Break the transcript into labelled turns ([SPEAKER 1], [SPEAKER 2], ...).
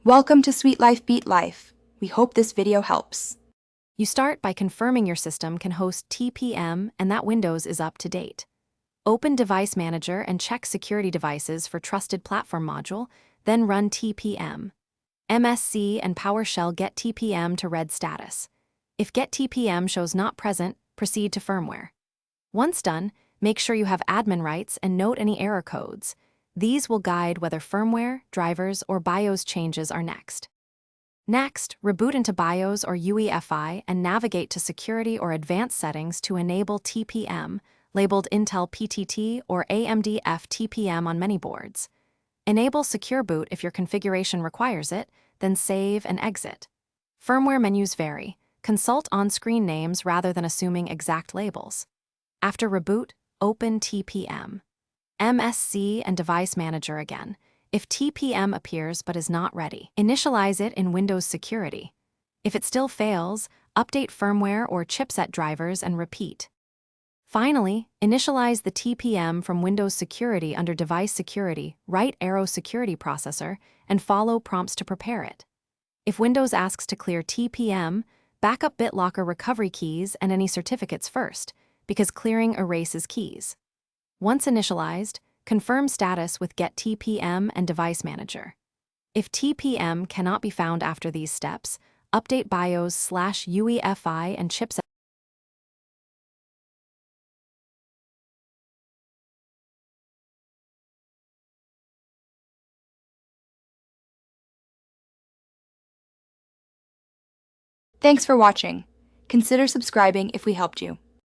[SPEAKER 1] Welcome to Sweet Life Beat Life. We hope this video helps.
[SPEAKER 2] You start by confirming your system can host TPM and that Windows is up to date. Open Device Manager and check Security Devices for Trusted Platform module, then run TPM. MSC and PowerShell get TPM to red status. If get TPM shows not present, proceed to firmware. Once done, make sure you have admin rights and note any error codes. These will guide whether firmware, drivers, or BIOS changes are next. Next, reboot into BIOS or UEFI and navigate to Security or Advanced Settings to enable TPM, labeled Intel PTT or AMD FTPM on many boards. Enable Secure Boot if your configuration requires it, then save and exit. Firmware menus vary. Consult on-screen names rather than assuming exact labels. After reboot, open TPM. MSC and Device Manager again. If TPM appears but is not ready, initialize it in Windows Security. If it still fails, update firmware or chipset drivers and repeat. Finally, initialize the TPM from Windows Security under Device Security, right arrow Security Processor, and follow prompts to prepare it. If Windows asks to clear TPM, back up BitLocker recovery keys and any certificates first, because clearing erases keys. Once initialized, confirm status with Get TPM and Device Manager. If TPM cannot be found after these steps, update BIOS/UEFI and chipset.
[SPEAKER 1] Thanks for watching. Consider subscribing if we helped you.